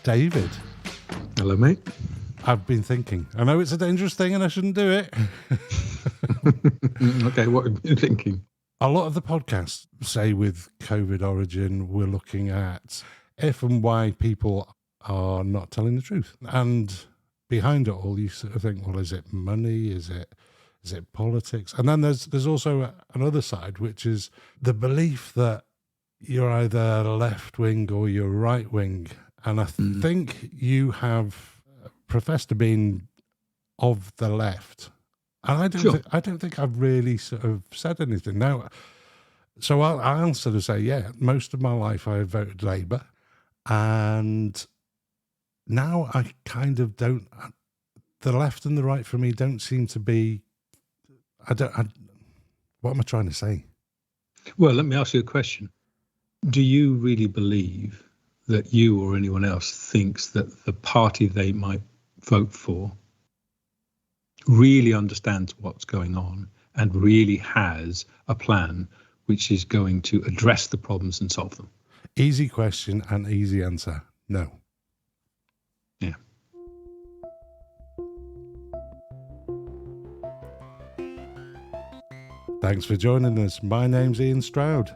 David. Hello, mate. I've been thinking. I know it's a dangerous thing and I shouldn't do it. Okay, what have you been thinking? A lot of the podcasts, say with COVID origin, we're looking at if and why people are not telling the truth. And behind it all, you sort of think, well, is it money? Is it politics? And then there's also another side, which is the belief that you're either left wing or you're right wing. And I think you have professed to being of the left. And I don't think I've really sort of said anything. Now, so I'll sort of say, yeah, most of my life I voted Labour. And now I kind of don't, the left and the right for me don't seem to be, what am I trying to say? Well, let me ask you a question. Do you really believe that you or anyone else thinks that the party they might vote for really understands what's going on and really has a plan which is going to address the problems and solve them? Easy question and easy answer. No. Yeah. Thanks for joining us. My name's Ian Stroud.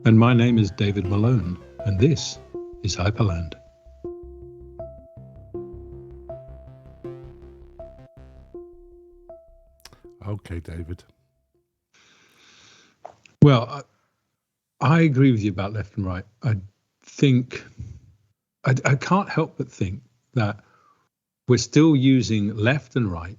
And my name is David Malone, and this is Hyperland. Okay, David. Well, I agree with you about left and right. I think, I can't help but think that we're still using left and right,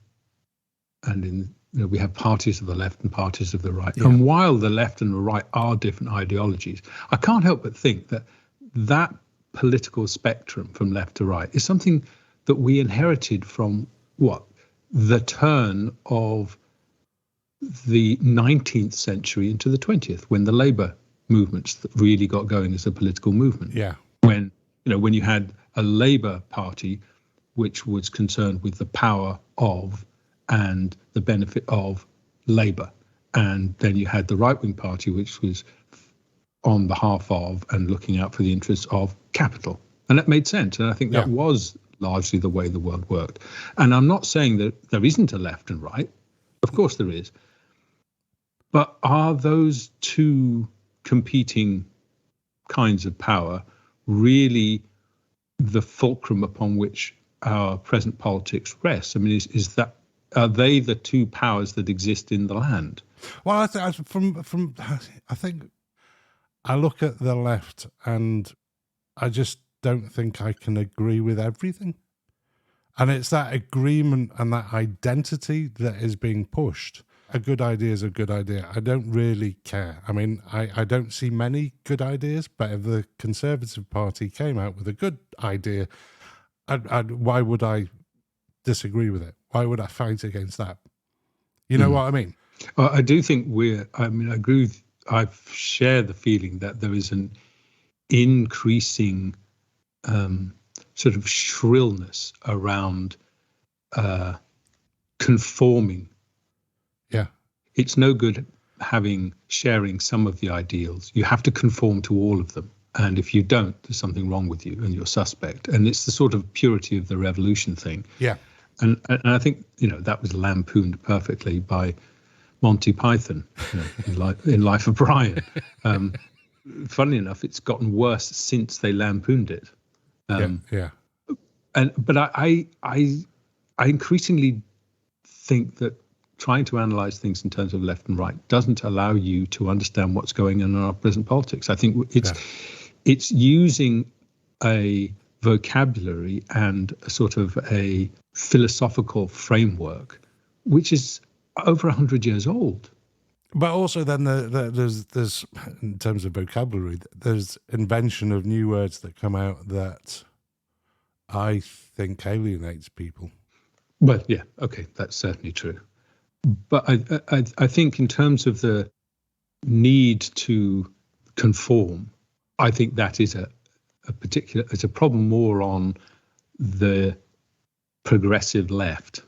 and we have parties of the left and parties of the right. Yeah. And while the left and the right are different ideologies, I can't help but think that that political spectrum from left to right is something that we inherited from the turn of the 19th century into the 20th, when the Labour movements really got going as a political movement. Yeah. When you had a Labour Party which was concerned with the power of and the benefit of Labour, and then you had the right-wing party which was on behalf of and looking out for the interests of capital, and that made sense. And I think that was largely the way the world worked. And I'm not saying that there isn't a left and right. Of course there is. But are those two competing kinds of power really the fulcrum upon which our present politics rests? I mean, are they the two powers that exist in the land? Well, I think I look at the left and I just don't think I can agree with everything. And it's that agreement and that identity that is being pushed. A good idea is a good idea. I don't really care. I mean, I don't see many good ideas, but if the Conservative Party came out with a good idea, why would I disagree with it? Why would I fight against that? You know what I mean? I do think I agree with, I share the feeling that there is an increasing sort of shrillness around conforming. Yeah. It's no good sharing some of the ideals. You have to conform to all of them. And if you don't, there's something wrong with you and you're suspect. And it's the sort of purity of the revolution thing. Yeah. And I think, that was lampooned perfectly by Monty Python in Life of Brian. Funnily enough, it's gotten worse since they lampooned it. But I increasingly think that trying to analyze things in terms of left and right doesn't allow you to understand what's going on in our present politics. I think it's using a vocabulary and a sort of a philosophical framework which is over 100 years old. But also then there's in terms of vocabulary, there's invention of new words that come out that I think alienates people. Well, yeah, okay, that's certainly true. But I think in terms of the need to conform, I think that is it's a problem more on the progressive left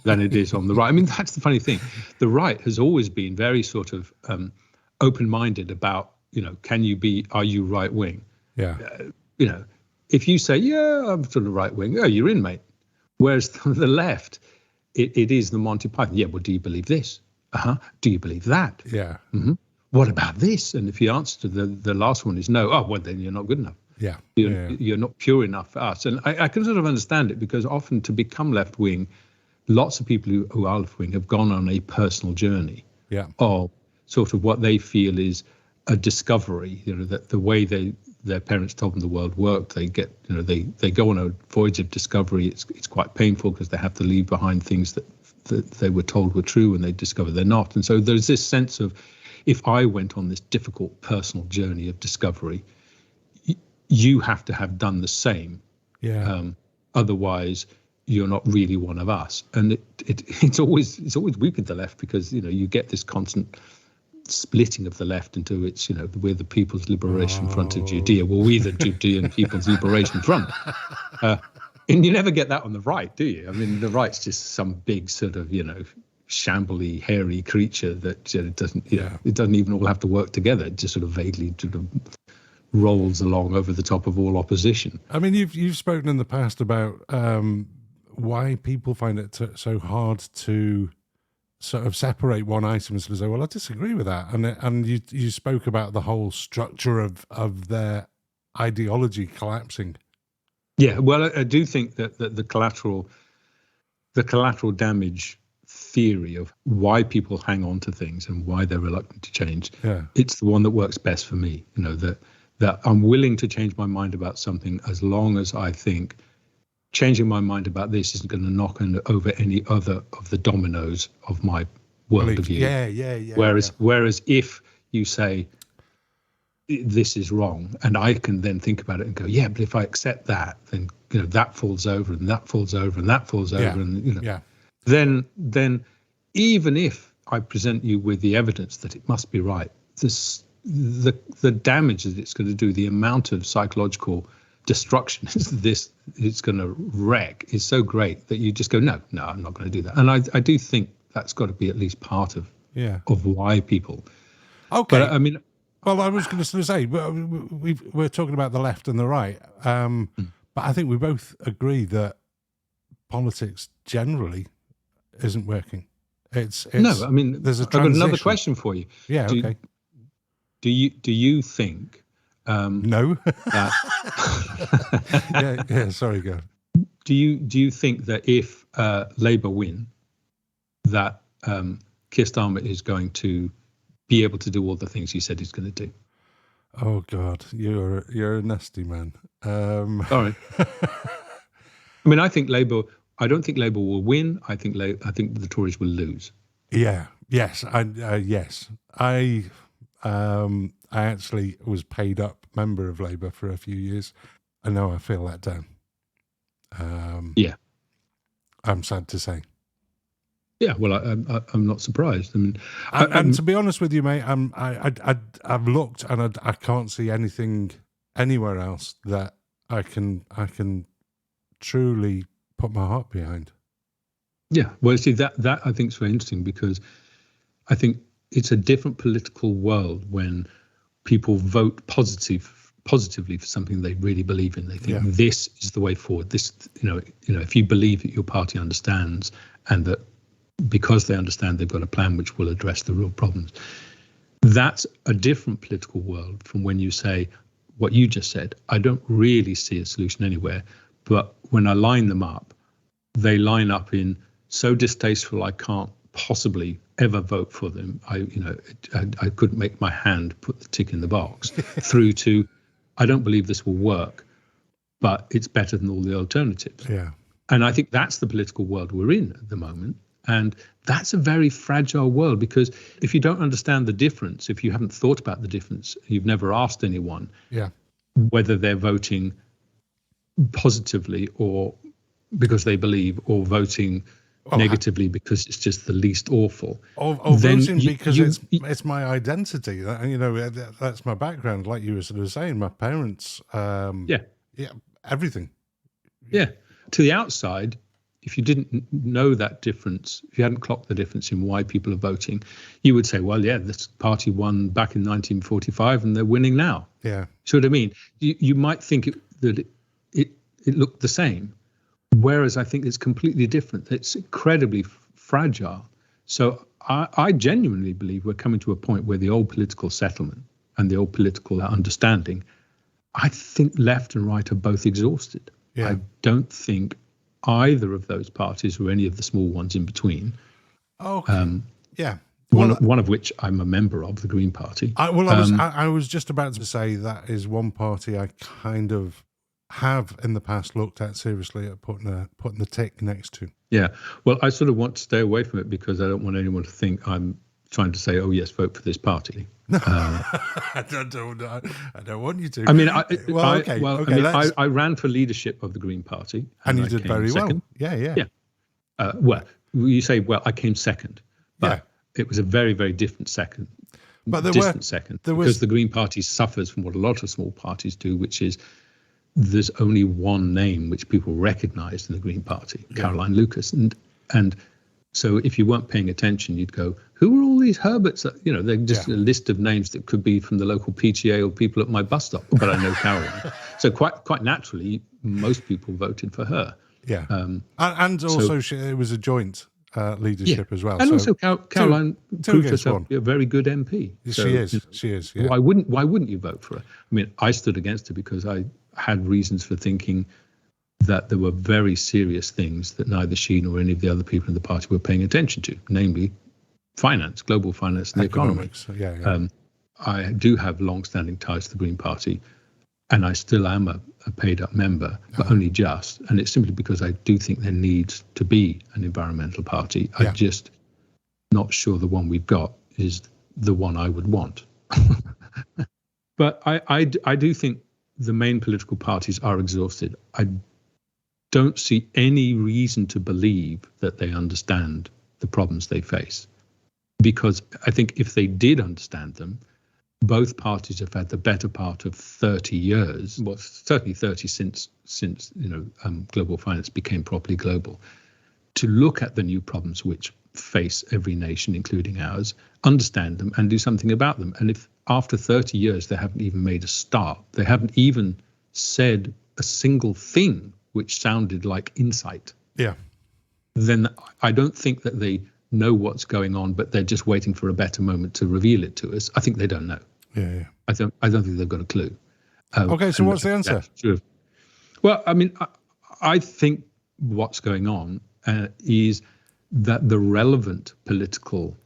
than it is on the right. I mean, that's the funny thing. The right has always been very sort of open-minded about, are you right wing? Yeah. if you say, yeah, I'm sort of right wing, oh, you're in, mate. Whereas the left, it is the Monty Python. Yeah, well, do you believe this? Do you believe that? Yeah. Mm-hmm. What about this? And if the answer to the last one is no, oh, well, then you're not good enough. Yeah. You're not pure enough for us. And I can sort of understand it, because often to become left wing, lots of people who are left wing have gone on a personal journey of sort of what they feel is a discovery. That the way their parents told them the world worked, they get, they go on a voyage of discovery. It's quite painful, because they have to leave behind things that they were told were true, and they discover they're not. And so there's this sense of, if I went on this difficult personal journey of discovery, you have to have done the same. Otherwise, you're not really one of us. And it's always weak at the left, because you get this constant splitting of the left into we're the People's Liberation Front of Judea. Well, we're the Judean People's Liberation Front. And you never get that on the right, do you? I mean, the right's just some big sort of shambly, hairy creature that it doesn't it doesn't even all have to work together. It just sort of vaguely rolls along over the top of all opposition. I mean, you've spoken in the past about why people find it so hard to sort of separate one item and sort of say, well, I disagree with that. And you spoke about the whole structure of their ideology collapsing. Yeah, well, I do think that the collateral damage theory of why people hang on to things and why they're reluctant to change, it's the one that works best for me. That I'm willing to change my mind about something as long as I think changing my mind about this isn't going to knock over any other of the dominoes of my worldview. Yeah. Whereas if you say this is wrong, and I can then think about it and go, yeah, but if I accept that, then that falls over, and that falls over, and that falls over, and then even if I present you with the evidence that it must be right, the damage that it's going to do, the amount of psychological destruction it's going to wreck is so great that you just go, no, I'm not going to do that. And I do think that's got to be at least part of why people. Okay. But I mean, well, I was going to say we're talking about the left and the right, but I think we both agree that politics generally isn't working. It's no. I mean, there's I've got another question for you. Yeah. Okay. Do you think? No. Yeah. Sorry, go. Do you think that if Labour win, that Keir Starmer is going to be able to do all the things he said he's going to do? Oh God, you're a nasty man. Sorry. I mean, I don't think Labour will win. I think the Tories will lose. Yeah. Yes. Yes. I actually was paid up member of Labour for a few years. I know I feel let down. I'm sad to say. Yeah, well, I'm not surprised. I mean, and to be honest with you, mate, I've looked and I can't see anything anywhere else that I can truly put my heart behind. Yeah, well, see, that I think is very interesting, because I think it's a different political world when people vote positively for something they really believe in. They think this is the way forward. This, if you believe that your party understands, and that because they understand, they've got a plan which will address the real problems. That's a different political world from when you say what you just said. I don't really see a solution anywhere, but when I line them up, they line up in so distasteful I can't possibly ever vote for them. I couldn't make my hand put the tick in the box through to I don't believe this will work, but it's better than all the alternatives. Yeah. And I think that's the political world we're in at the moment. And that's a very fragile world, because if you don't understand the difference, if you haven't thought about the difference, you've never asked anyone whether they're voting positively or because they believe, or voting negatively because it's just the least awful. Or voting because it's my identity. That's my background, like you were sort of saying, my parents, everything. Yeah. To the outside, if you didn't know that difference, if you hadn't clocked the difference in why people are voting, you would say, well, this party won back in 1945 and they're winning now. Yeah. See what I mean? You might think that it looked the same. Whereas I think it's completely different. It's incredibly fragile. So I genuinely believe we're coming to a point where the old political settlement and the old political understanding, I think left and right are both exhausted. Yeah. I don't think either of those parties or any of the small ones in between. Okay. Yeah. One of which I'm a member of, the Green Party. I was just about to say that is one party I kind of have in the past looked at seriously at putting the tick next to. Yeah. Well, I sort of want to stay away from it because I don't want anyone to think I'm trying to say, oh, yes, vote for this party. I don't want you to. I mean, I ran for leadership of the Green Party. And you did very well. Yeah. Well, you say, well, I came second. But it was a very, very different second. But because the Green Party suffers from what a lot of small parties do, which is there's only one name which people recognise in the Green Party, Caroline Lucas. And so if you weren't paying attention, you'd go, who are all these Herberts? They're just a list of names that could be from the local PTA or people at my bus stop, but I know Caroline. So quite naturally, most people voted for her. Yeah. And also it was a joint leadership as well. And also Caroline proved herself to be a very good MP. She is. Yeah. Why wouldn't you vote for her? I mean, I stood against her because I had reasons for thinking that there were very serious things that neither she nor any of the other people in the party were paying attention to, namely finance, global finance and the economy. I do have long-standing ties to the Green Party, and I still am a paid-up member, but only just. And it's simply because I do think there needs to be an environmental party. I'm just not sure the one we've got is the one I would want. But I do think the main political parties are exhausted. I don't see any reason to believe that they understand the problems they face. Because I think if they did understand them, both parties have had the better part of 30 years, well, certainly 30 since global finance became properly global, to look at the new problems which face every nation, including ours, understand them and do something about them. And if after 30 years they haven't even made a start, they haven't even said a single thing which sounded like insight, then I don't think that they know what's going on, but they're just waiting for a better moment to reveal it to us. I think they don't know. I don't think they've got a clue. Okay, so what's the answer? Well, I mean, I think what's going on is that the relevant political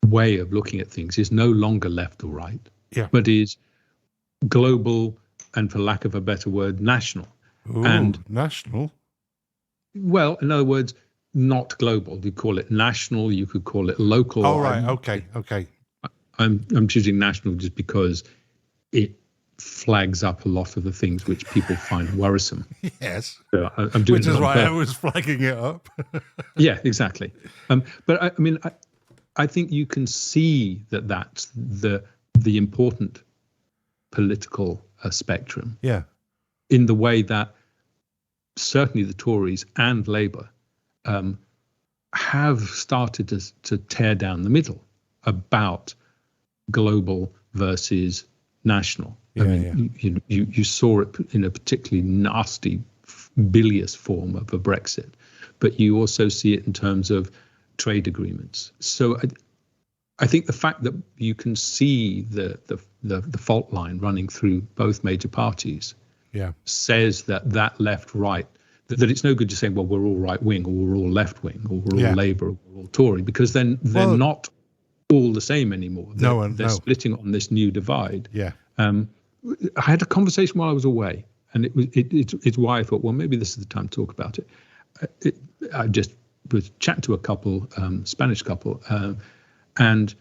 way of looking at things is no longer left or right, but is global and, for lack of a better word, national. Ooh, and national? Well, in other words, not global. You call it national, you could call it local. Oh, right, okay. I'm choosing national just because it flags up a lot of the things which people find worrisome. Yes. So I'm doing which is why I was flagging it up. Yeah, exactly. But I mean, I think you can see that that's the important political spectrum. Yeah. In the way that certainly the Tories and Labour have started to tear down the middle about global versus national. You saw it in a particularly nasty, bilious form of a Brexit, but you also see it in terms of trade agreements. So I think the fact that you can see the fault line running through both major parties says that left-right, that it's no good just saying, well, we're all right-wing or we're all left-wing or we're all Labour or we're all Tory, because then they're not all the same anymore. They're splitting on this new divide. I had a conversation while I was away, and it's why I thought, well, maybe this is the time to talk about it. I just was chatting to a couple, Spanish couple, and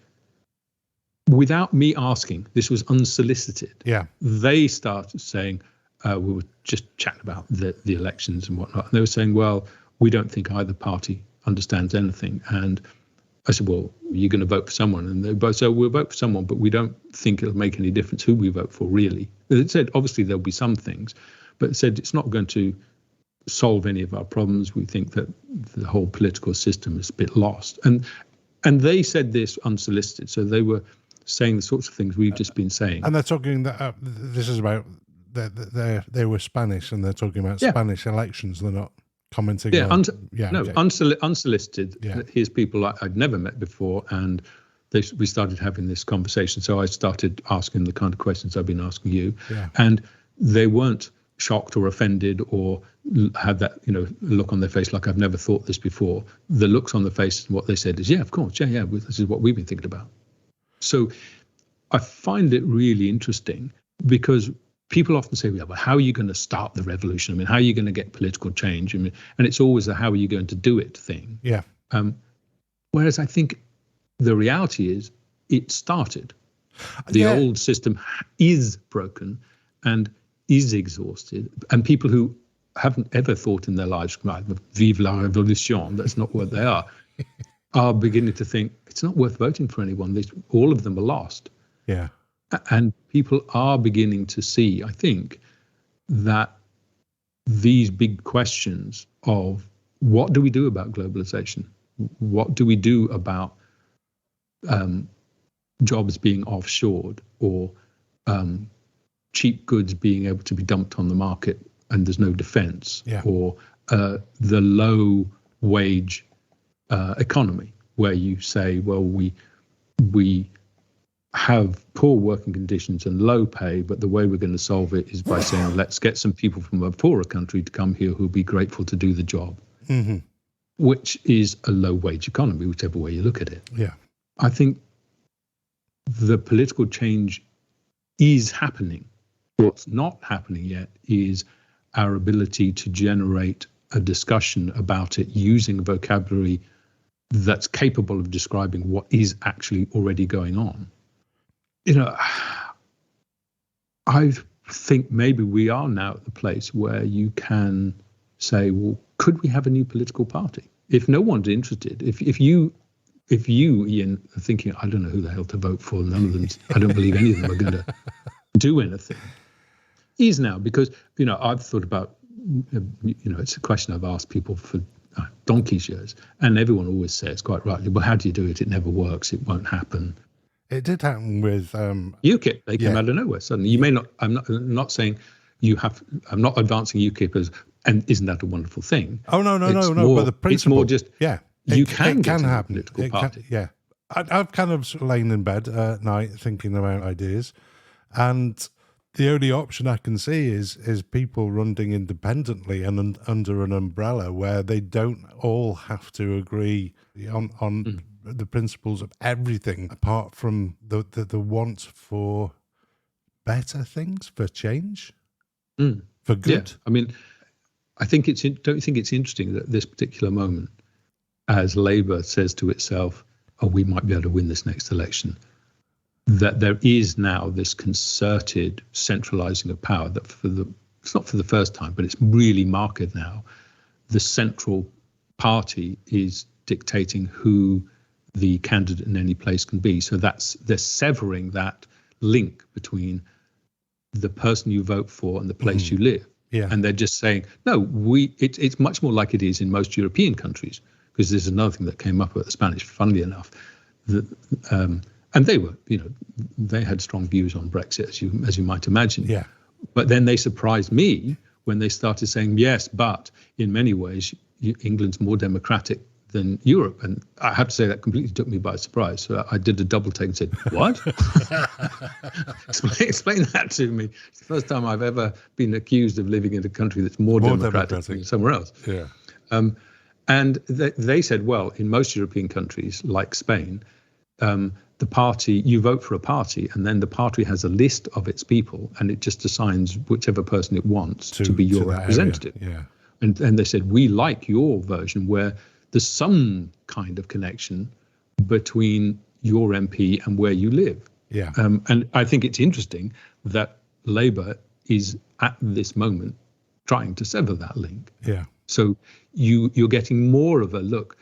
without me asking, this was unsolicited. They started saying, we were just chatting about the elections and whatnot, and they were saying, well, we don't think either party understands anything. And I said, well, you're going to vote for someone. And they both said, we'll vote for someone, but we don't think it'll make any difference who we vote for, really. It said, obviously, there'll be some things, but it said it's not going to solve any of our problems. We think that the whole political system is a bit lost. And they said this unsolicited. So they were saying the sorts of things we've just been saying. And they're talking that this is about they were Spanish and they're talking about Yeah. Spanish elections. They're not commenting Yeah, on. unsolicited. Yeah. Here's people I'd never met before, and we started having this conversation. So I started asking the kind of questions I've been asking you, and they weren't shocked or offended or had that look on their face like I've never thought this before. The looks on the face and what they said is, yeah, of course, yeah, this is what we've been thinking about. So I find it really interesting because people often say, yeah, but how are you going to start the revolution? I mean, how are you going to get political change? I mean, and it's always a how are you going to do it thing. Yeah. Whereas I think the reality is it started. The old system is broken and is exhausted. And people who haven't ever thought in their lives, vive la révolution, that's not what they are beginning to think it's not worth voting for anyone. All of them are lost. Yeah. And people are beginning to see, I think, that these big questions of what do we do about globalization? What do we do about jobs being offshored or cheap goods being able to be dumped on the market and there's no defense, or the low wage economy where you say, well, we have poor working conditions and low pay, but the way we're going to solve it is by saying, let's get some people from a poorer country to come here who'll be grateful to do the job, which is a low wage economy, whichever way you look at it. Yeah. I think the political change is happening. What's not happening yet is our ability to generate a discussion about it using a vocabulary that's capable of describing what is actually already going on. I think maybe we are now at the place where you can say, well, could we have a new political party? If no one's interested, if you, Ian, are thinking, I don't know who the hell to vote for, none of them, I don't believe any of them are going to do anything. Is now, because, I've thought about, it's a question I've asked people for donkey's years, and everyone always says quite rightly, well, how do you do it? It never works. It won't happen. It did happen with UKIP. They came out of nowhere suddenly. You may not. I'm not saying you have. I'm not advancing UKIP as, and isn't that a wonderful thing? Oh no. But the principle. It's more just you can happen. A political party. I've kind of lain in bed at night thinking about ideas, and the only option I can see is people running independently and under an umbrella where they don't all have to agree on the principles of everything apart from the want for better things, for change, for good. Yeah. I mean, don't you think it's interesting that at this particular moment, as Labour says to itself, oh, we might be able to win this next election, that there is now this concerted centralising of power that it's not for the first time, but it's really marked now. The central party is dictating who the candidate in any place can be. So they're severing that link between the person you vote for and the place you live. Yeah. And they're just saying, no, it's much more like it is in most European countries, because there's another thing that came up with the Spanish, funnily enough, and they were, they had strong views on Brexit, as you might imagine. Yeah. But then they surprised me when they started saying, yes, but in many ways, England's more democratic than Europe. And I have to say that completely took me by surprise. So I did a double take and said, what? explain that to me. It's the first time I've ever been accused of living in a country that's more democratic than somewhere else. Yeah. And they said, well, in most European countries, like Spain, the party, you vote for a party, and then the party has a list of its people, and it just assigns whichever person it wants to be your representative. Yeah. And they said, we like your version where there's some kind of connection between your MP and where you live. Yeah. And I think it's interesting that Labour is at this moment trying to sever that link. Yeah. So you're getting more of a look.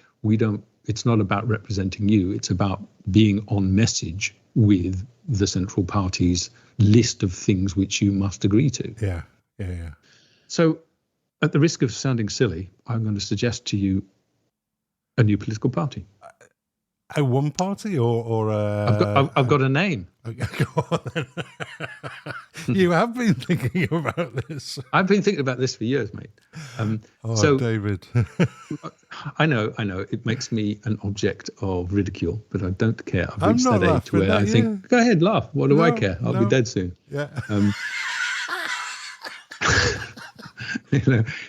It's not about representing you. It's about being on message with the central party's list of things which you must agree to. Yeah. So at the risk of sounding silly, I'm going to suggest to you a new political party. A one party or I've got a name. Okay, go on then. You have been thinking about this. I've been thinking about this for years, mate. So, David. I know. It makes me an object of ridicule, but I don't care. I've I'm reached not that age where I think, go ahead, laugh. What do I care? I'll be dead soon. Yeah.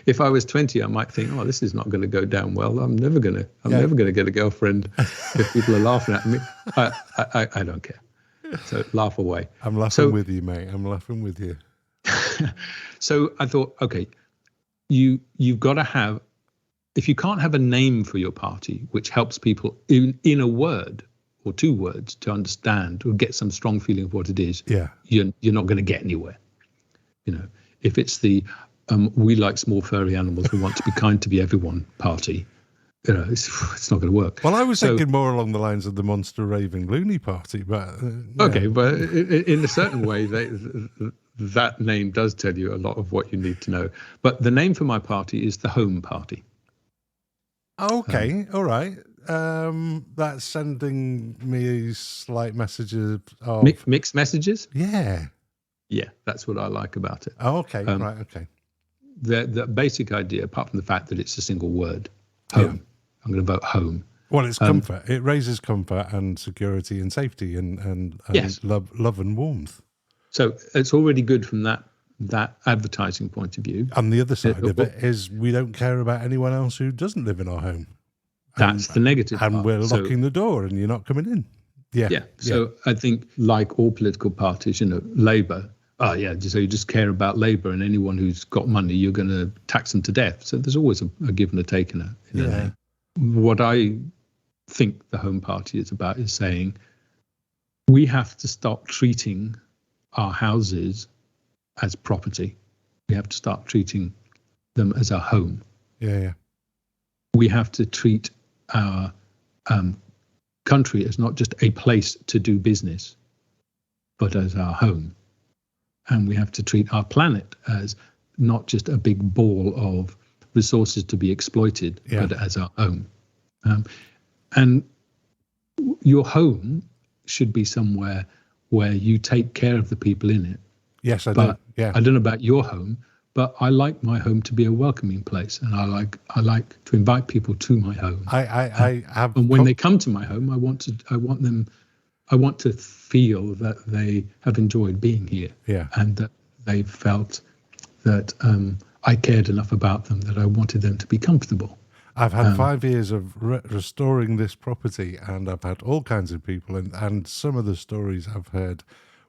If I was 20, I might think, oh, this is not going to go down well. I'm never going to get a girlfriend if people are laughing at me. I don't care. So laugh away. I'm laughing with you, mate. I'm laughing with you. So I thought, okay, you've got to have, if you can't have a name for your party, which helps people in a word or two words to understand or get some strong feeling of what it is, you're not going to get anywhere. If it's the we like small furry animals, we want to be kind to be everyone party, it's not going to work. Well, I was thinking more along the lines of the Monster Raving Loony Party, but okay, but in a certain way, that name does tell you a lot of what you need to know. But the name for my party is the Home Party. Okay, all right. That's sending me slight messages of mixed messages. Yeah, that's what I like about it. Oh, okay, right, okay. The basic idea, apart from the fact that it's a single word, home. I'm going to vote home. Well, it's comfort. It raises comfort and security and safety and yes. love and warmth. So it's already good from that advertising point of view. And the other side of it is we don't care about anyone else who doesn't live in our home. That's the negative and part. We're locking the door and you're not coming in. Yeah. So I think, like all political parties, Labour, so you just care about Labour, and anyone who's got money, you're going to tax them to death. So there's always a give and a take in a name. What I think the Home Party is about is saying we have to stop treating our houses as property. We have to start treating them as our home. Yeah. We have to treat our country as not just a place to do business, but as our home. And we have to treat our planet as not just a big ball of resources to be exploited, but as our home. And your home should be somewhere where you take care of the people in it. Yes, I do. Yeah. I don't know about your home, but I like my home to be a welcoming place, and I like to invite people to my home. I have, and when they come to my home, I want to feel that they have enjoyed being here, and that they felt that I cared enough about them that I wanted them to be comfortable. I've had 5 years of restoring this property, and I've had all kinds of people, and some of the stories I've heard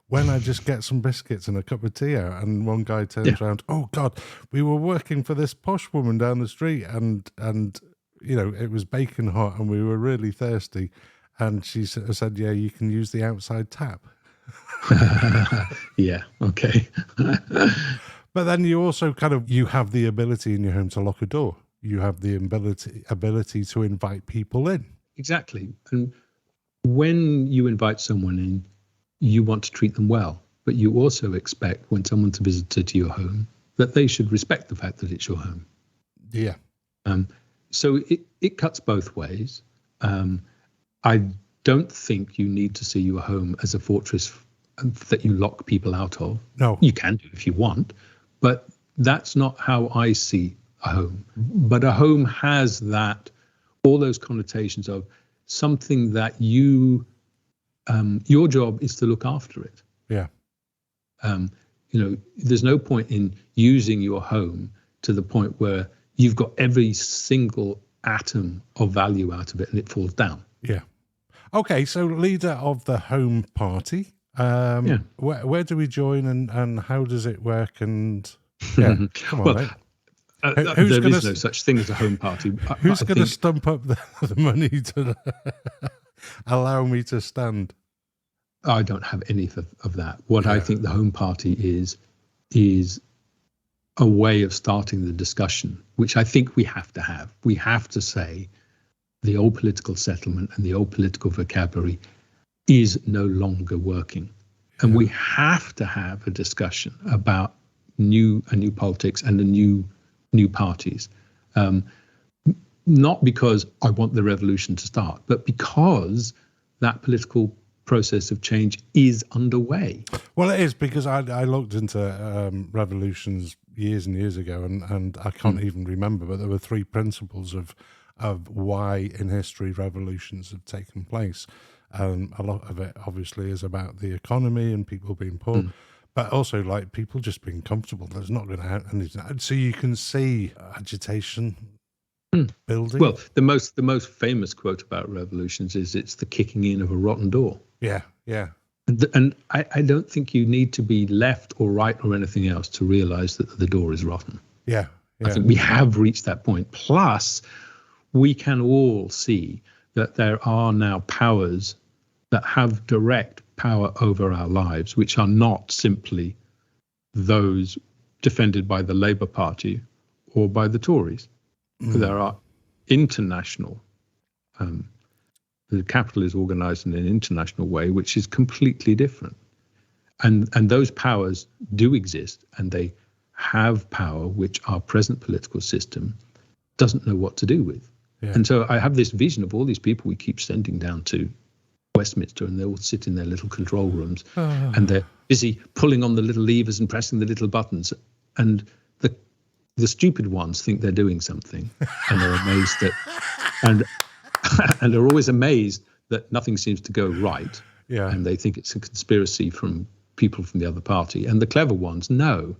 when I just get some biscuits and a cup of tea out, and one guy turns around, oh God, we were working for this posh woman down the street, and it was baking hot, and we were really thirsty. And she said, yeah, you can use the outside tap. Yeah, okay. But then you also you have the ability in your home to lock a door. You have the ability to invite people in. Exactly. And when you invite someone in, you want to treat them well. But you also expect when someone's a visitor to your home that they should respect the fact that it's your home. Yeah. So it cuts both ways. I don't think you need to see your home as a fortress that you lock people out of. No. You can do if you want, but that's not how I see a home. But a home has all those connotations of something that your job is to look after it. Yeah. There's no point in using your home to the point where you've got every single atom of value out of it and it falls down. Yeah. Okay, so leader of the Home Party. Where do we join and how does it work? And come on, mate. There is no such thing as a home party. Who's going to stump up the money to allow me to stand? I don't have any of that. What I think the Home Party is a way of starting the discussion, which I think we have to have. We have to say the old political settlement and the old political vocabulary is no longer working. And we have to have a discussion about a new politics and the new parties. Not because I want the revolution to start, but because that political process of change is underway. Well, it is, because I looked into revolutions years and years ago, and I can't even remember, but there were 3 principles of why in history revolutions have taken place. A lot of it obviously is about the economy and people being poor, but also like people just being comfortable. There's not going to happen. So you can see agitation building. Well, the most famous quote about revolutions is, "It's the kicking in of a rotten door." Yeah. And I don't think you need to be left or right or anything else to realize that the door is rotten. Yeah. I think we have reached that point. Plus, we can all see that there are now powers that have direct power over our lives, which are not simply those defended by the Labour Party or by the Tories. There are international, the capital is organized in an international way, which is completely different. And those powers do exist, and they have power which our present political system doesn't know what to do with. Yeah. And so I have this vision of all these people we keep sending down to Westminster, and they all sit in their little control rooms and they're busy pulling on the little levers and pressing the little buttons. And the stupid ones think they're doing something, and they're amazed that, and they're always amazed that nothing seems to go right. Yeah. And they think it's a conspiracy from people from the other party. And the clever ones know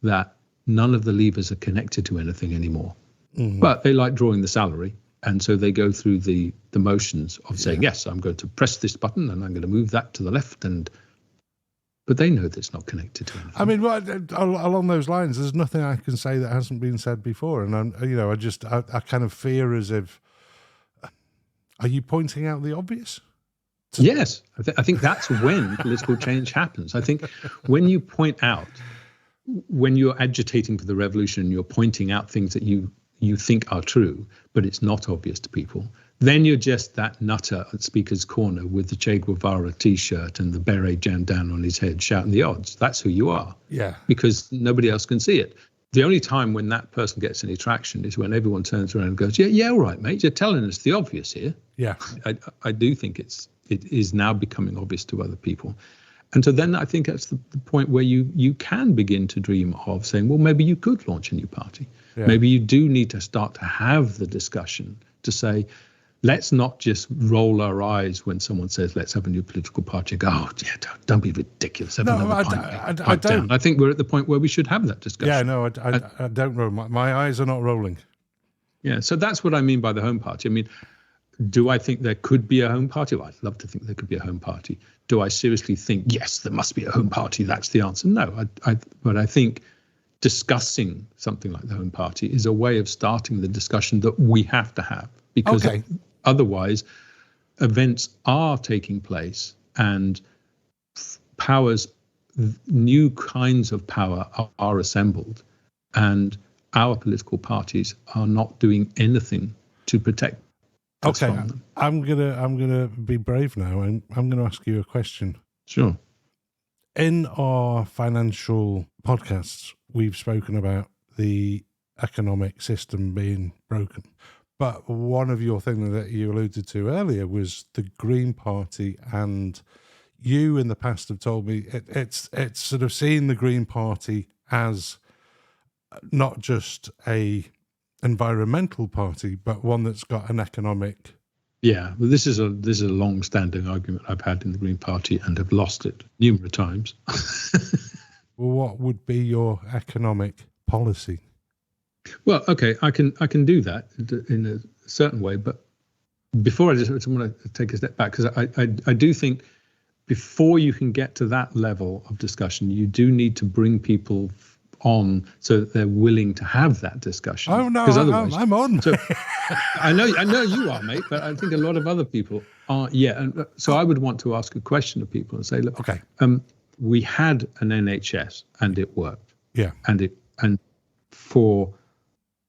that none of the levers are connected to anything anymore. But they like drawing the salary. And so they go through the motions of saying, yes, I'm going to press this button and I'm going to move that to the left. But they know that it's not connected to anything. I mean, along those lines, there's nothing I can say that hasn't been said before. And, I kind of fear as if, are you pointing out the obvious? Yes, I think that's when political change happens. I think when you point out, when you're agitating for the revolution, you're pointing out things that you think are true, but it's not obvious to people, then you're just that nutter at Speaker's Corner with the Che Guevara T-shirt and the beret jammed down on his head shouting the odds. That's who you are. Yeah. Because nobody else can see it. The only time when that person gets any traction is when everyone turns around and goes, yeah, all right, mate, you're telling us the obvious here. Yeah. I do think it is now becoming obvious to other people. And so then I think that's the point where you can begin to dream of saying, well, maybe you could launch a new party. Yeah. Maybe you do need to start to have the discussion to say, let's not just roll our eyes when someone says, let's have a new political party. Go, oh, yeah, don't be ridiculous. Have another pint, I don't. Down. I think we're at the point where we should have that discussion. Yeah, no, I don't roll. My eyes are not rolling. Yeah, so that's what I mean by the home party. I mean, do I think there could be a home party? Well, I'd love to think there could be a home party. Do I seriously think, yes, there must be a home party? That's the answer. No, but I think discussing something like the home party is a way of starting the discussion that we have to have, because otherwise events are taking place and powers, new kinds of power are assembled, and our political parties are not doing anything to protect. Okay, I'm gonna be brave now, and I'm gonna ask you a question. Sure. In our financial podcasts, we've spoken about the economic system being broken, but one of your things that you alluded to earlier was the Green Party, and you in the past have told me it's sort of seeing the Green Party as not just a environmental party, but one that's got an economic. Yeah, well, this is a long-standing argument I've had in the Green Party and have lost it numerous times. Well, what would be your economic policy? Well, okay, I can do that in a certain way, but before I just want to take a step back, because I do think before you can get to that level of discussion, you do need to bring people on so that they're willing to have that discussion. Oh no, otherwise, I'm on. So, I know you are, mate, but I think a lot of other people aren't yet. And so I would want to ask a question of people and say, look, okay, we had an NHS and it worked. Yeah. And for,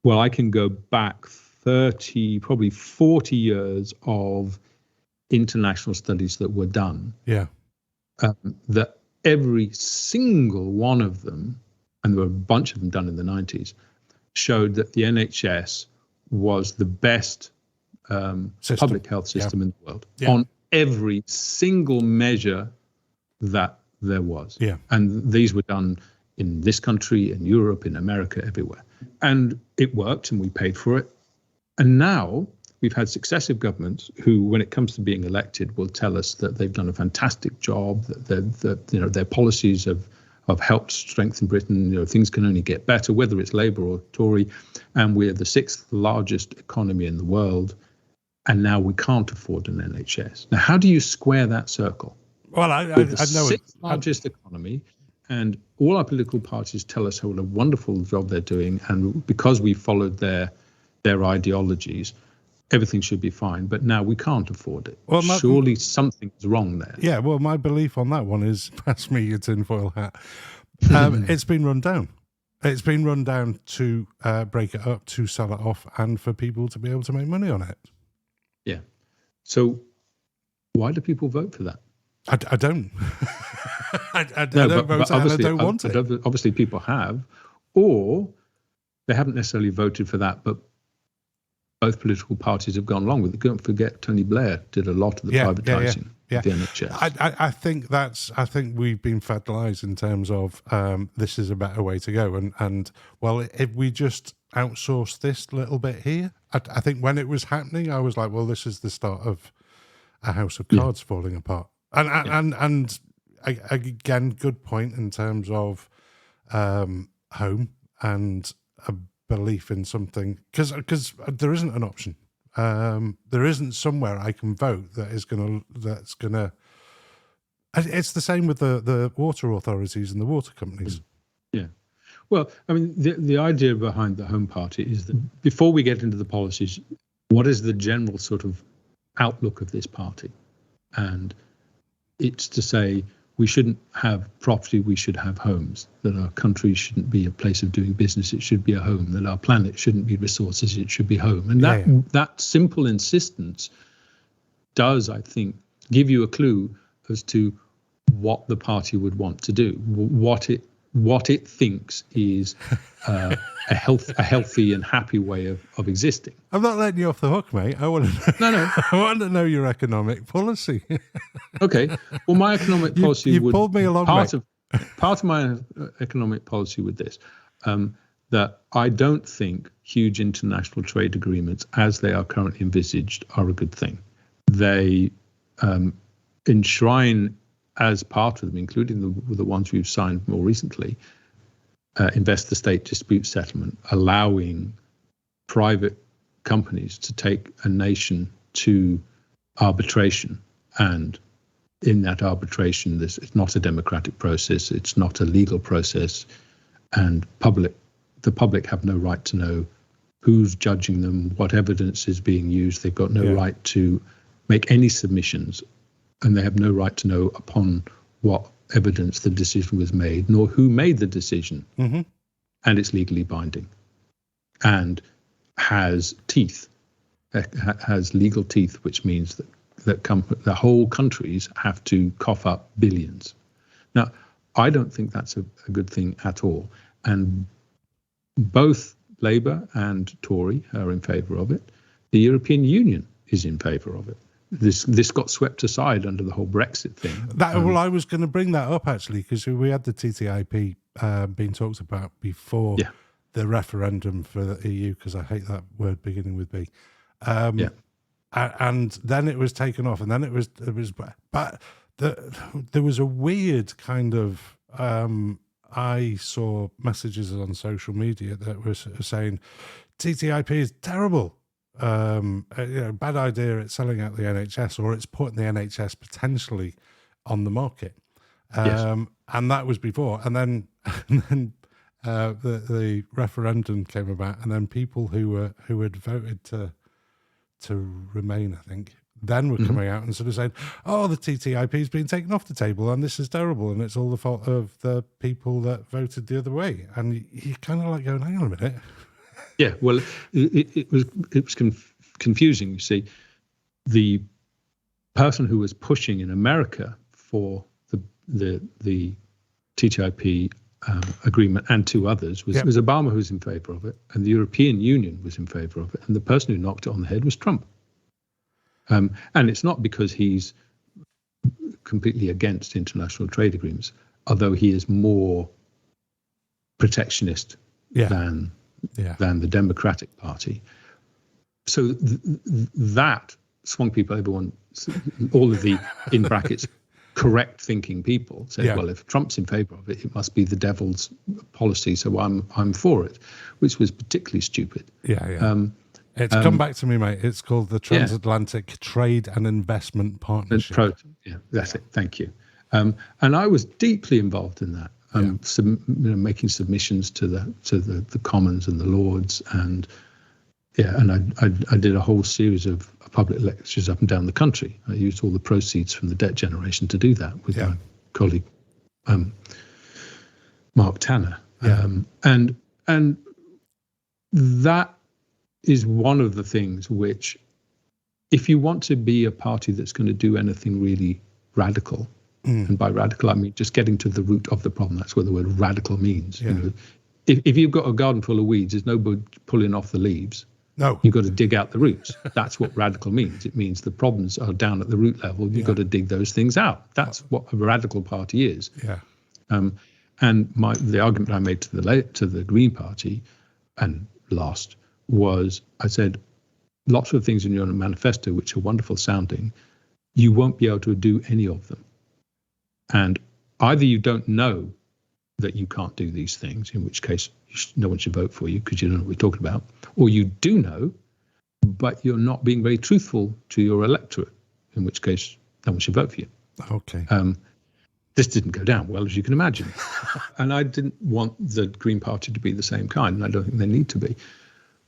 well, I can go back 30, probably 40 years of international studies that were done. Yeah. That every single one of them, and there were a bunch of them done in the 90s, showed that the NHS was the best public health system in the world every single measure that there was. Yeah. And these were done in this country, in Europe, in America, everywhere. And it worked, and we paid for it. And now we've had successive governments who, when it comes to being elected, will tell us that they've done a fantastic job, that their policies have helped strengthen Britain. Things can only get better, whether it's Labour or Tory. And we're the 6th largest economy in the world. And now we can't afford an NHS. Now, how do you square that circle? Well, I know the 6th largest economy, and all our political parties tell us what a wonderful job they're doing, and because we followed their ideologies, everything should be fine. But now we can't afford it. Well, surely something's wrong there. Yeah, well, my belief on that one is, pass me your tinfoil hat. It's been run down. It's been run down to break it up, to sell it off, and for people to be able to make money on it. Yeah. So why do people vote for that? I don't. I don't vote, and I don't want it. Obviously, people have, or they haven't necessarily voted for that, but both political parties have gone along with it. Don't forget, Tony Blair did a lot of the privatising of the NHS. I think we've been fed lies in terms of this is a better way to go. And well, if we just outsource this little bit here, I think when it was happening, I was like, well, this is the start of a house of cards falling apart. And again, good point in terms of home and a belief in something, because there isn't an option. There isn't somewhere I can vote that's gonna. It's the same with the water authorities and the water companies. Yeah. Well, I mean, the idea behind the Home Party is that before we get into the policies, what is the general sort of outlook of this party? And it's to say we shouldn't have property, we should have homes, that our country shouldn't be a place of doing business, it should be a home, that our planet shouldn't be resources, it should be home. And that simple insistence does, I think, give you a clue as to what the party would want to do, what it thinks is a healthy and happy way of existing. I'm not letting you off the hook, mate. I want to know your economic policy. Okay. Well, my economic policy you pulled me along. Part of my economic policy with this, that I don't think huge international trade agreements, as they are currently envisaged, are a good thing. They enshrine as part of them, including the ones we've signed more recently, investor-state dispute settlement, allowing private companies to take a nation to arbitration. And in that arbitration, it's not a democratic process, it's not a legal process, and the public have no right to know who's judging them, what evidence is being used. They've got no right to make any submissions, and they have no right to know upon what evidence the decision was made, nor who made the decision. Mm-hmm. And it's legally binding and has teeth, has legal teeth, which means that the whole countries have to cough up billions. Now, I don't think that's a good thing at all. And both Labour and Tory are in favour of it. The European Union is in favour of it. This got swept aside under the whole Brexit thing. Well, I was going to bring that up, actually, because we had the TTIP being talked about before the referendum for the EU, because I hate that word beginning with B. And then it was taken off, and then it was but there was a weird kind of I saw messages on social media that were saying TTIP is terrible. Bad idea, it's selling out the NHS, or it's putting the NHS potentially on the market. And that was before. And then the referendum came about, and then people who had voted to remain, I think, then were coming out and sort of saying, oh, the TTIP has been taken off the table and this is terrible and it's all the fault of the people that voted the other way. And you're kind of like going, hang on a minute. Yeah, well, it was confusing. You see, the person who was pushing in America for the TTIP agreement and two others was Obama, who was in favour of it, and the European Union was in favour of it, and the person who knocked it on the head was Trump. And it's not because he's completely against international trade agreements, although he is more protectionist than the Democratic Party. So that swung people, all of the, in brackets, correct thinking people said, well, if Trump's in favor of it, it must be the devil's policy, so I'm for it, which was particularly stupid. It's come back to me, mate. It's called the Transatlantic Trade and Investment Partnership. That's it. Thank you. And I was deeply involved in that, making submissions to the Commons and the Lords, and I did a whole series of public lectures up and down the country. I used all the proceeds from the debt generation to do that with my colleague Mark Tanner, and that is one of the things which, if you want to be a party that's going to do anything really radical, and by radical I mean just getting to the root of the problem, that's what the word radical means. You know, if you've got a garden full of weeds, there's no good pulling off the leaves. No, you've got to dig out the roots. That's what radical means. It means the problems are down at the root level. You've got to dig those things out. That's what a radical party is. And the argument I made to the Green Party and lost was, I said, lots of things in your manifesto which are wonderful sounding, you won't be able to do any of them. And either you don't know that you can't do these things, in which case no one should vote for you because you don't know what we're talking about, or you do know, but you're not being very truthful to your electorate, in which case no one should vote for you. Okay. This didn't go down well, as you can imagine. And I didn't want the Green Party to be the same kind, and I don't think they need to be.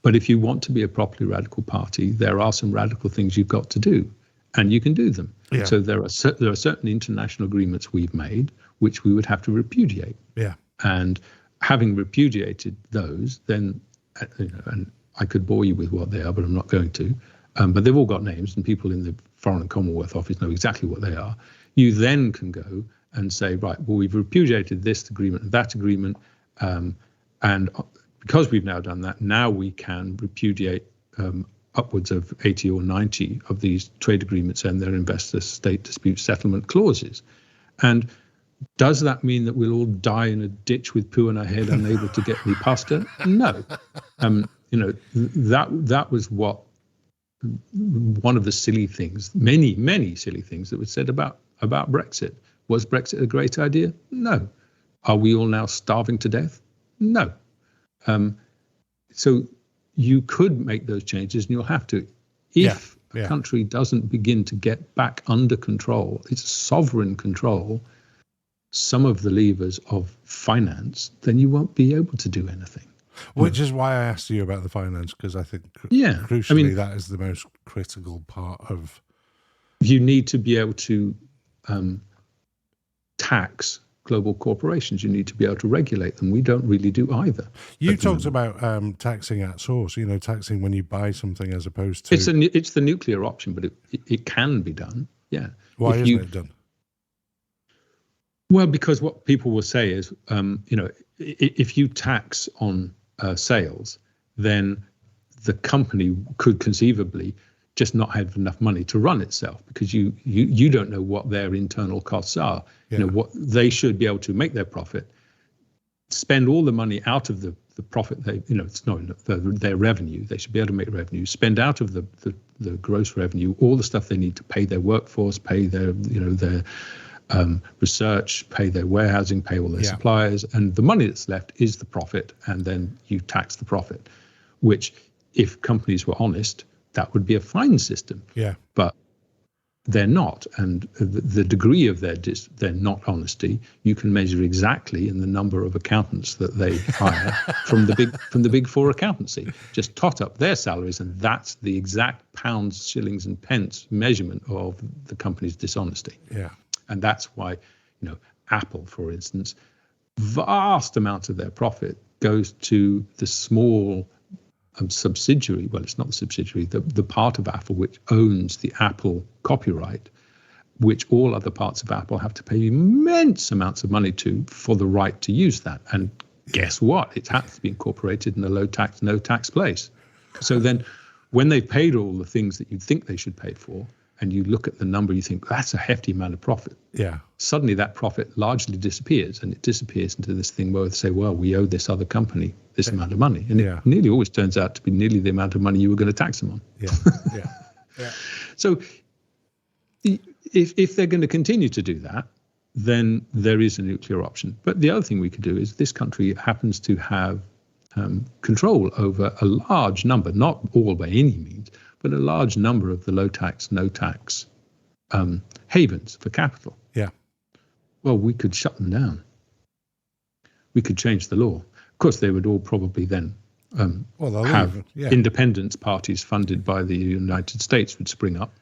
But if you want to be a properly radical party, there are some radical things you've got to do, and you can do them. So there are certain international agreements we've made which we would have to repudiate. And having repudiated those, then, and I could bore you with what they are, but I'm not going to. But they've all got names, and people in the Foreign and Commonwealth Office know exactly what they are. You then can go and say, right, well, we've repudiated this agreement and that agreement, and because we've now done that, now we can repudiate upwards of 80 or 90 of these trade agreements and their investor-state dispute settlement clauses. And does that mean that we'll all die in a ditch with poo in our head, unable to get any pasta? No. That was what one of the silly things, many silly things that was said about Brexit. Was Brexit a great idea? No. Are we all now starving to death? No. So you could make those changes, and you'll have to. If a country doesn't begin to get back under control, its sovereign control, some of the levers of finance, then you won't be able to do anything. Which is why I asked you about the finance, because I think crucially that is the most critical part of. You need to be able to tax global corporations. You need to be able to regulate them. We don't really do either. You talked about taxing at source, taxing when you buy something as opposed to. It's the nuclear option, but it can be done. Yeah. Why isn't it done? Well, because what people will say is, if you tax on sales, then the company could conceivably just not have enough money to run itself, because you don't know what their internal costs are. What they should be able to make their profit, spend all the money out of the profit their revenue. They should be able to make revenue, spend out of the gross revenue all the stuff they need to pay their workforce, pay their research, pay their warehousing, pay all their suppliers, and the money that's left is the profit, and then you tax the profit, which, if companies were honest, that would be a fine system. But they're not, and the degree of their not honesty you can measure exactly in the number of accountants that they hire from the big four accountancy. Just tot up their salaries, and that's the exact pounds, shillings, and pence measurement of the company's dishonesty. And that's why, Apple, for instance, vast amounts of their profit goes to the small subsidiary. Well, it's not the subsidiary, the part of Apple which owns the Apple copyright, which all other parts of Apple have to pay immense amounts of money to for the right to use that. And guess what? It has to be incorporated in a low tax, no tax place. So then when they've paid all the things that you think they should pay for, and you look at the number, you think that's a hefty amount of profit. Yeah. Suddenly that profit largely disappears, and it disappears into this thing where they say, well, we owe this other company this amount of money. And it nearly always turns out to be nearly the amount of money you were going to tax them on. Yeah. So if they're going to continue to do that, then there is a nuclear option. But the other thing we could do is this country happens to have control over a large number, not all by any means, but a large number of the low tax, no tax havens for capital. Yeah. Well, we could shut them down. We could change the law. Of course, they would all probably then have independence parties funded by the United States would spring up.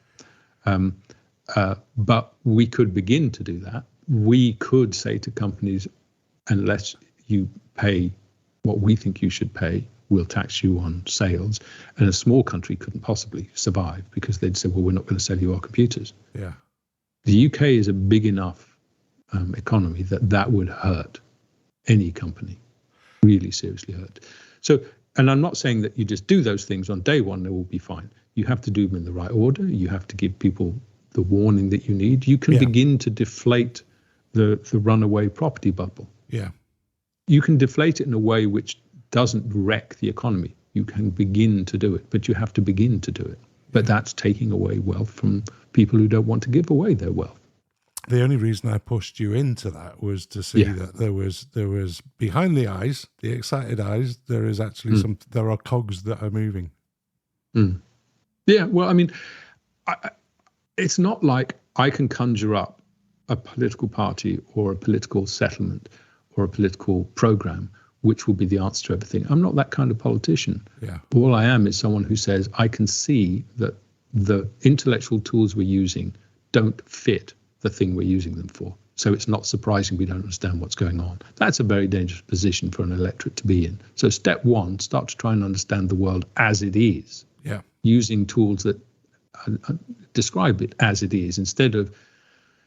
But we could begin to do that. We could say to companies, unless you pay what we think you should pay, we'll tax you on sales. And a small country couldn't possibly survive because they'd say, well, we're not going to sell you our computers. Yeah. The UK is a big enough economy that would hurt any company, really seriously hurt. So, and I'm not saying that you just do those things on day one, they will be fine. You have to do them in the right order. You have to give people the warning that you need. You can begin to deflate the runaway property bubble. Yeah. You can deflate it in a way which doesn't wreck the economy. You can begin to do it, but you have to begin to do it. But that's taking away wealth from people who don't want to give away their wealth. The only reason I pushed you into that was to see that there was behind the eyes, the excited eyes, there is actually there are cogs that are moving. Yeah, well, I mean, it's not like I can conjure up a political party or a political settlement or a political program which will be the answer to everything. I'm not that kind of politician. Yeah. All I am is someone who says I can see that the intellectual tools we're using don't fit the thing we're using them for. So it's not surprising we don't understand what's going on. That's a very dangerous position for an electorate to be in. So step one, start to try and understand the world as it is. Yeah. Using tools that describe it as it is, instead of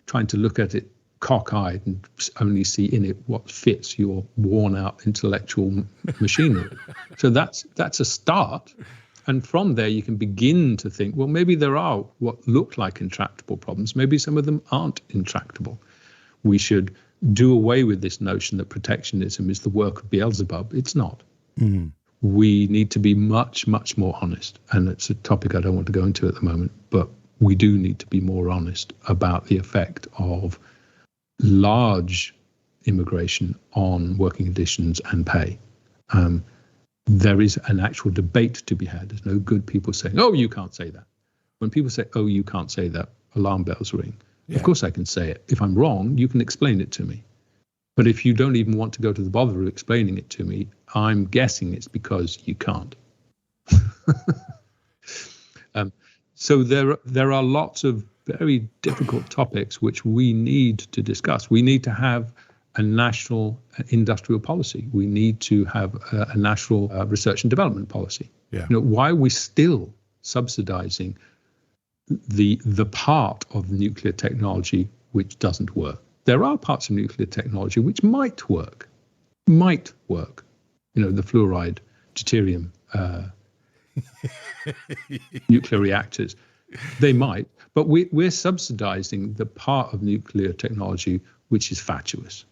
trying to look at it cockeyed and only see in it what fits your worn-out intellectual machinery. So that's a start. And from there, you can begin to think, well, maybe there are what look like intractable problems. Maybe some of them aren't intractable. We should do away with this notion that protectionism is the work of Beelzebub. It's not. Mm-hmm. We need to be much, much more honest. And it's a topic I don't want to go into at the moment, but we do need to be more honest about the effect of large immigration on working conditions and pay. There is an actual debate to be had. There's no good people saying, oh, you can't say that. When people say, oh, you can't say that, alarm bells ring. Yeah. Of course I can say it. If I'm wrong, you can explain it to me. But if you don't even want to go to the bother of explaining it to me, I'm guessing it's because you can't. So there are lots of very difficult topics which we need to discuss. We need to have a national industrial policy. We need to have a national research and development policy. Yeah. You know, why are we still subsidizing the part of nuclear technology which doesn't work? There are parts of nuclear technology which might work. You know, the fluoride, deuterium, nuclear reactors. They might, but we're subsidizing the part of nuclear technology which is fatuous,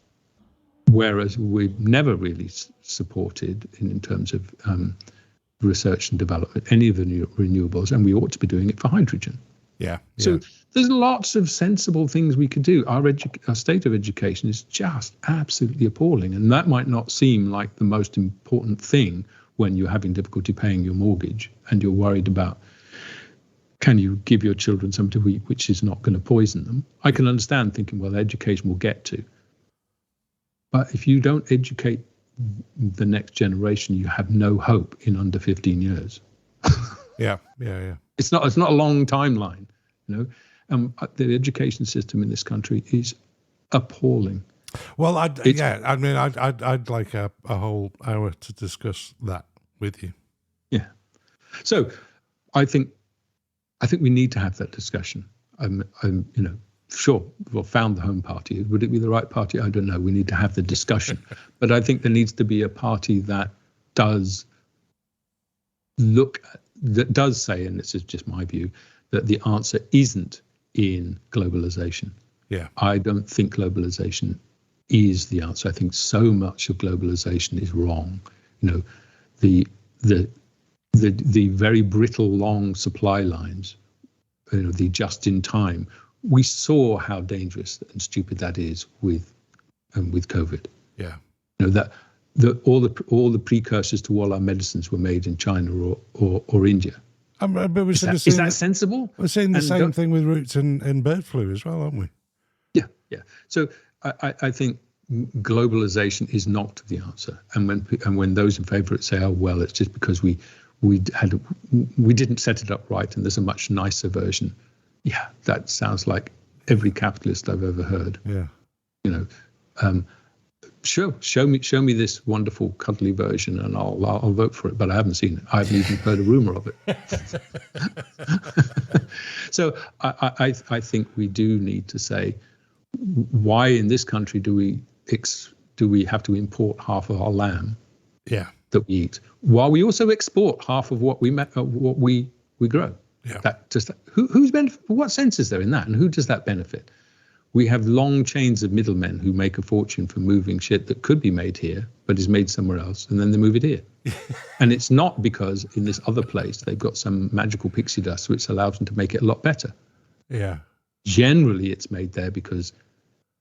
whereas we've never really supported in terms of research and development any of the new renewables, and we ought to be doing it for hydrogen. Yeah. So there's lots of sensible things we could do. Our state of education is just absolutely appalling, and that might not seem like the most important thing when you're having difficulty paying your mortgage and you're worried about, can you give your children something to eat which is not going to poison them? I can understand thinking, well, education will get to. But if you don't educate the next generation, you have no hope in under 15 years. Yeah. It's not a long timeline, you know. The education system in this country is appalling. Well, I'd like a whole hour to discuss that with you. Yeah. So I think we need to have that discussion. Sure, we'll found the home party. Would it be the right party? I don't know. We need to have the discussion. But I think there needs to be a party that does look at that does say, and this is just my view, that the answer isn't in globalization. Yeah. I don't think globalization is the answer. I think so much of globalization is wrong. The very brittle long supply lines, the just in time. We saw how dangerous and stupid that is with COVID. Yeah. That all the precursors to all our medicines were made in China or India. But Is that sensible? We're seeing the same thing with roots in bird flu as well, aren't we? Yeah. So I think globalization is not the answer. And when those in favour of it say, "Oh well, it's just because we didn't set it up right, and there's a much nicer version." Yeah, that sounds like every capitalist I've ever heard. Yeah. Sure, show me this wonderful cuddly version, and I'll vote for it. But I haven't seen it. I haven't even heard a rumor of it. So I think we do need to say, why in this country do we have to import half of our lamb? Yeah. That we eat, while we also export half of what we grow. Yeah. Who's benefit? What sense is there in that, and who does that benefit? We have long chains of middlemen who make a fortune for moving shit that could be made here, but is made somewhere else, and then they move it here. And it's not because in this other place they've got some magical pixie dust which allows them to make it a lot better. Yeah. Generally, it's made there because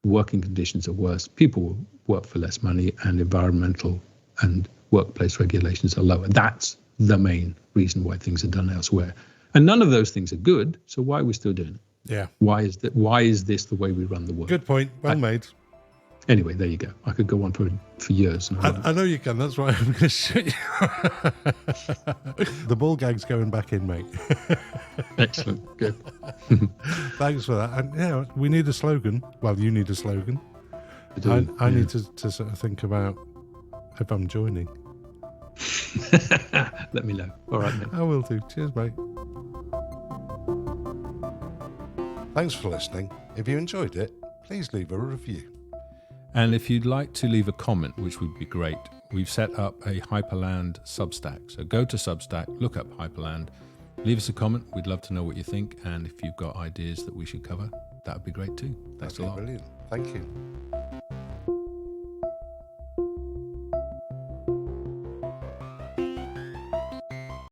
working conditions are worse. People work for less money, and environmental and workplace regulations are lower. That's the main reason why things are done elsewhere. And none of those things are good, so why are we still doing it? Yeah. Why is this the way we run the world? Good point. Well made. Anyway, there you go. I could go on for years. I know you can. That's why I'm going to shut you. The ball gag's going back in, mate. Excellent. Good. Thanks for that. And yeah, we need a slogan. Well, you need a slogan. I need to sort of think about if I'm joining. Let me know. All right, mate. I will do. Cheers, mate. Thanks for listening. If you enjoyed it, please leave a review. And if you'd like to leave a comment, which would be great, we've set up a Hyperland Substack. So go to Substack, look up Hyperland, leave us a comment. We'd love to know what you think. And if you've got ideas that we should cover, that would be great too. Thanks a lot. Brilliant. Thank you.